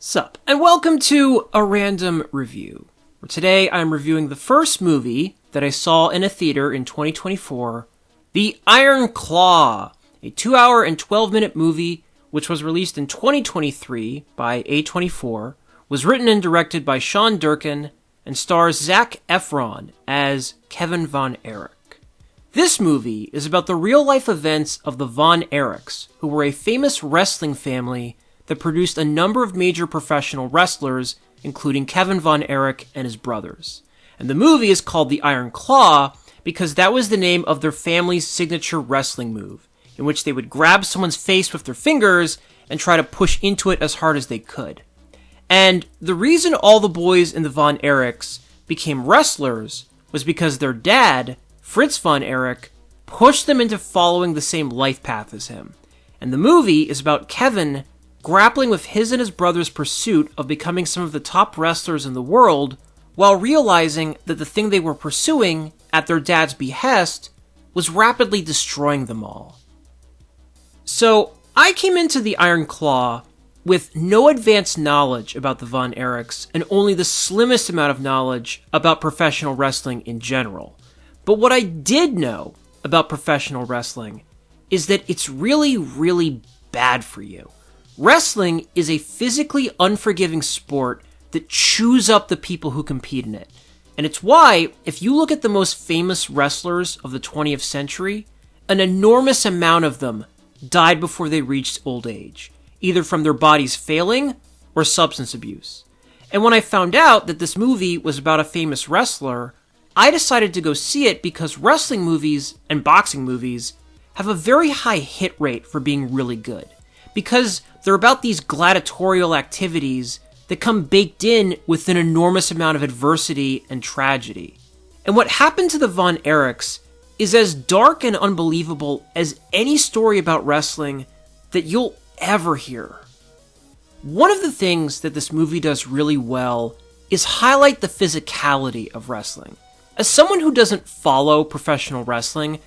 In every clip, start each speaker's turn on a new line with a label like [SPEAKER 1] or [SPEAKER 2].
[SPEAKER 1] Sup, and welcome to A Random Review, where today I'm reviewing the first movie that I saw in a theater in 2024, The Iron Claw, a 2-hour and 12-minute movie which was released in 2023 by A24, was written and directed by Sean Durkin, and stars Zac Efron as Kevin Von Erich. This movie is about the real-life events of the Von Erichs, who were a famous wrestling family that produced a number of major professional wrestlers, including Kevin Von Erich and his brothers. And the movie is called The Iron Claw because that was the name of their family's signature wrestling move, in which they would grab someone's face with their fingers and try to push into it as hard as they could. And the reason all the boys in the Von Erichs became wrestlers was because their dad, Fritz Von Erich, pushed them into following the same life path as him. And the movie is about Kevin grappling with his and his brother's pursuit of becoming some of the top wrestlers in the world, while realizing that the thing they were pursuing, at their dad's behest, was rapidly destroying them all. So, I came into The Iron Claw with no advanced knowledge about the Von Erichs, and only the slimmest amount of knowledge about professional wrestling in general. But what I did know about professional wrestling is that it's really, really bad for you. Wrestling is a physically unforgiving sport that chews up the people who compete in it. And it's why, if you look at the most famous wrestlers of the 20th century, an enormous amount of them died before they reached old age, either from their bodies failing or substance abuse. And when I found out that this movie was about a famous wrestler, I decided to go see it because wrestling movies and boxing movies have a very high hit rate for being really good. Because they're about these gladiatorial activities that come baked in with an enormous amount of adversity and tragedy. And what happened to the Von Erichs is as dark and unbelievable as any story about wrestling that you'll ever hear. One of the things that this movie does really well is highlight the physicality of wrestling. As someone who doesn't follow professional wrestling,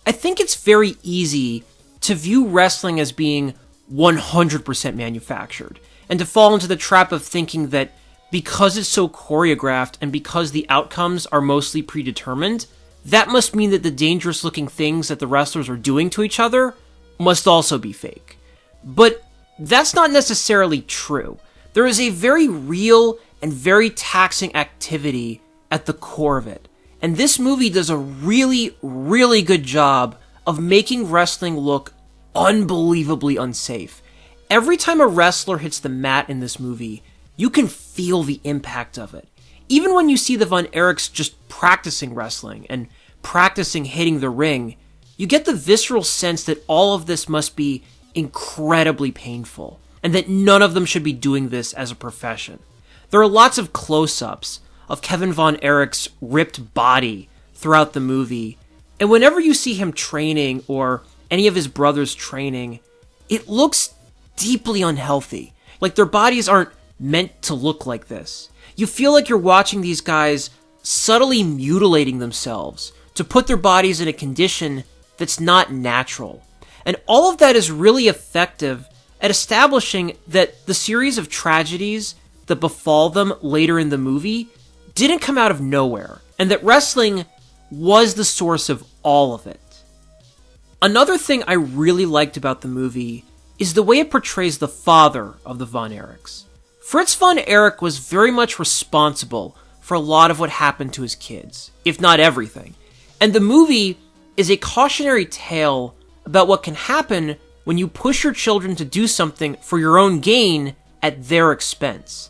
[SPEAKER 1] I think it's very easy to view wrestling as being 100% manufactured, and to fall into the trap of thinking that because it's so choreographed and because the outcomes are mostly predetermined, that must mean that the dangerous looking things that the wrestlers are doing to each other must also be fake. But that's not necessarily true. There is a very real and very taxing activity at the core of it, and this movie does a really, really good job of making wrestling look unbelievably unsafe. Every time a wrestler hits the mat in this movie, you can feel the impact of it. Even when you see the Von Erichs just practicing wrestling and practicing hitting the ring, you get the visceral sense that all of this must be incredibly painful, and that none of them should be doing this as a profession. There are lots of close-ups of Kevin Von Erich's ripped body throughout the movie, and whenever you see him training or any of his brothers training, it looks deeply unhealthy. Like their bodies aren't meant to look like this. You feel like you're watching these guys subtly mutilating themselves to put their bodies in a condition that's not natural. And all of that is really effective at establishing that the series of tragedies that befall them later in the movie didn't come out of nowhere, and that wrestling was the source of all of it. Another thing I really liked about the movie is the way it portrays the father of the Von Erichs. Fritz Von Erich was very much responsible for a lot of what happened to his kids, if not everything. And the movie is a cautionary tale about what can happen when you push your children to do something for your own gain at their expense.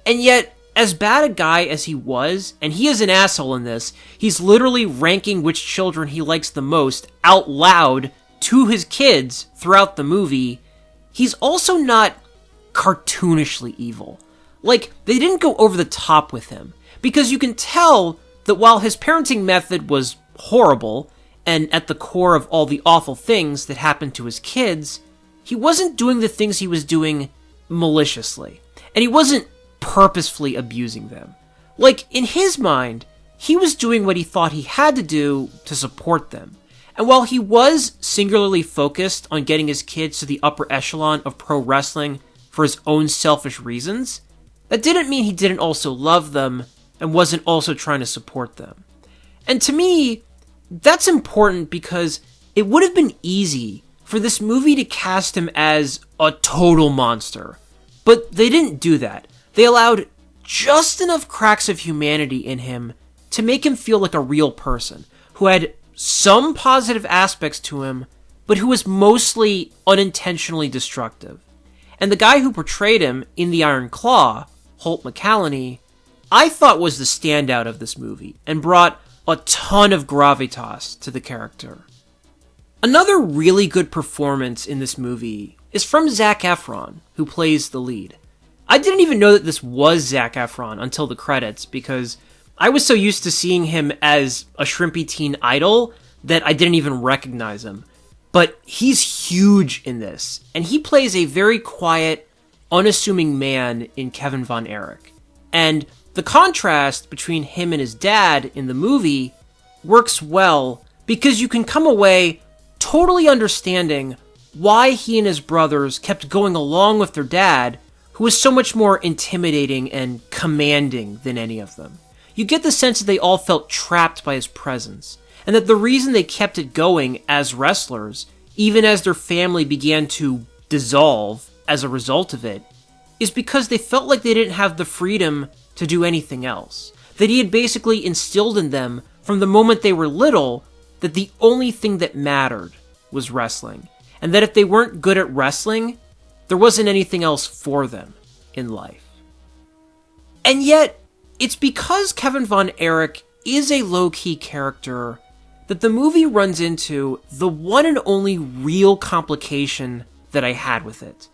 [SPEAKER 1] And yet, as bad a guy as he was, and he is an asshole in this, he's literally ranking which children he likes the most out loud to his kids throughout the movie, he's also not cartoonishly evil. Like, they didn't go over the top with him, because you can tell that while his parenting method was horrible, and at the core of all the awful things that happened to his kids, he wasn't doing the things he was doing maliciously. And he wasn't purposefully abusing them. Like, in his mind, he was doing what he thought he had to do to support them. And while he was singularly focused on getting his kids to the upper echelon of pro wrestling for his own selfish reasons, that didn't mean he didn't also love them and wasn't also trying to support them. And to me, that's important because it would have been easy for this movie to cast him as a total monster. But they didn't do that. They allowed just enough cracks of humanity in him to make him feel like a real person who had some positive aspects to him, but who was mostly unintentionally destructive. And the guy who portrayed him in The Iron Claw, Holt McCallany, I thought was the standout of this movie and brought a ton of gravitas to the character. Another really good performance in this movie is from Zac Efron, who plays the lead. I didn't even know that this was Zac Efron until the credits, because I was so used to seeing him as a shrimpy teen idol that I didn't even recognize him. But he's huge in this, and he plays a very quiet, unassuming man in Kevin Von Erich. And the contrast between him and his dad in the movie works well because you can come away totally understanding why he and his brothers kept going along with their dad, who was so much more intimidating and commanding than any of them. You get the sense that they all felt trapped by his presence, and that the reason they kept it going as wrestlers, even as their family began to dissolve as a result of it, is because they felt like they didn't have the freedom to do anything else. That he had basically instilled in them from the moment they were little that the only thing that mattered was wrestling, and that if they weren't good at wrestling, there wasn't anything else for them in life. And yet, it's because Kevin Von Erich is a low-key character that the movie runs into the one and only real complication that I had with it.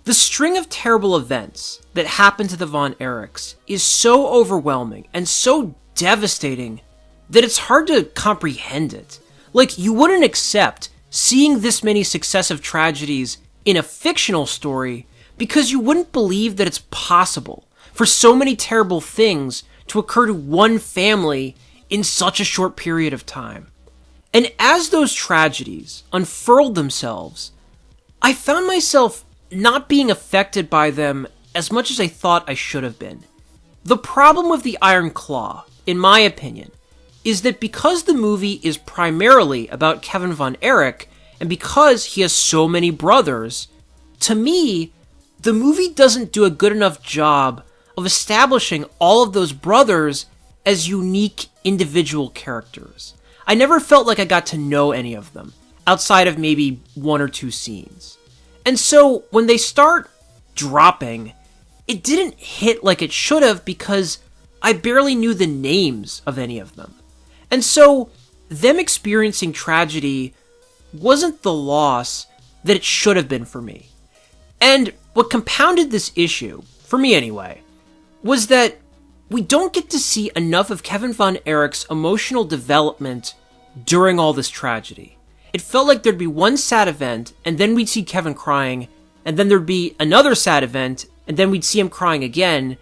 [SPEAKER 1] The string of terrible events that happened to the Von Erichs is so overwhelming and so devastating that it's hard to comprehend it. Like, you wouldn't accept seeing this many successive tragedies in a fictional story because you wouldn't believe that it's possible for so many terrible things to occur to one family in such a short period of time. And as those tragedies unfurled themselves, I found myself not being affected by them as much as I thought I should have been. The problem with The Iron Claw, in my opinion, is that because the movie is primarily about Kevin Von Erich, and because he has so many brothers, to me, the movie doesn't do a good enough job of establishing all of those brothers as unique individual characters. I never felt like I got to know any of them, outside of maybe one or two scenes. And so, when they start dropping, it didn't hit like it should have because I barely knew the names of any of them. And so, them experiencing tragedy wasn't the loss that it should have been for me. And what compounded this issue, for me anyway, was that we don't get to see enough of Kevin Von Erich's emotional development during all this tragedy. It felt like there'd be one sad event, and then we'd see Kevin crying, and then there'd be another sad event, and then we'd see him crying again,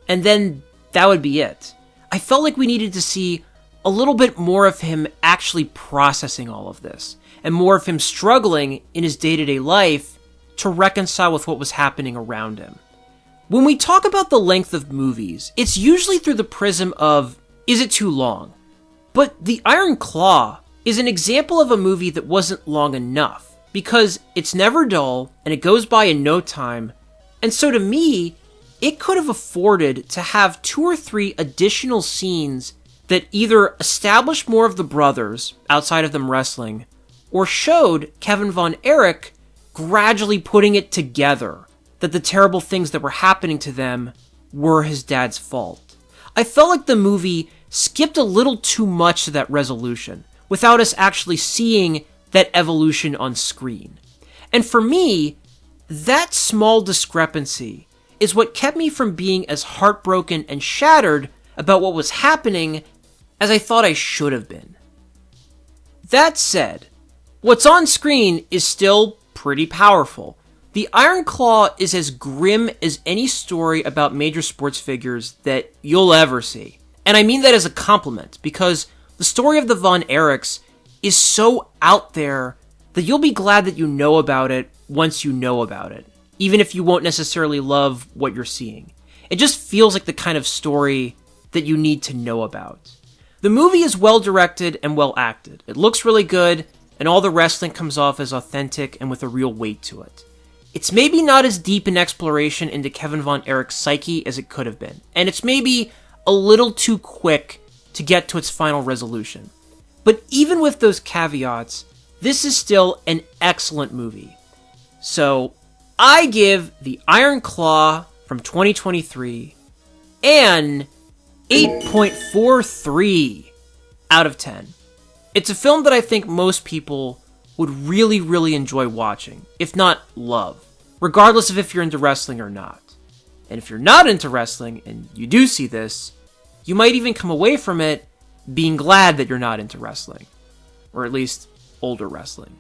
[SPEAKER 1] and then that would be it. I felt like we needed to see a little bit more of him actually processing all of this, and more of him struggling in his day-to-day life to reconcile with what was happening around him. When we talk about the length of movies, it's usually through the prism of, is it too long? But The Iron Claw is an example of a movie that wasn't long enough, because it's never dull, and it goes by in no time, and so to me, it could have afforded to have 2 or 3 additional scenes that either established more of the brothers, outside of them wrestling, or showed Kevin Von Erich gradually putting it together that the terrible things that were happening to them were his dad's fault. I felt like the movie skipped a little too much to that resolution, without us actually seeing that evolution on screen. And for me, that small discrepancy is what kept me from being as heartbroken and shattered about what was happening as I thought I should have been. That said, what's on screen is still pretty powerful. The Iron Claw is as grim as any story about major sports figures that you'll ever see. And I mean that as a compliment, because the story of the Von Erichs is so out there that you'll be glad that you know about it once you know about it, even if you won't necessarily love what you're seeing. It just feels like the kind of story that you need to know about. The movie is well directed and well acted. It looks really good, and all the wrestling comes off as authentic and with a real weight to it. It's maybe not as deep an exploration into Kevin Von Erich's psyche as it could have been, and it's maybe a little too quick to get to its final resolution. But even with those caveats, this is still an excellent movie. So, I give The Iron Claw from 2023 an 8.43 out of 10. It's a film that I think most people would really, really enjoy watching, if not love, regardless of if you're into wrestling or not. And if you're not into wrestling, and you do see this, you might even come away from it being glad that you're not into wrestling. Or at least older wrestling.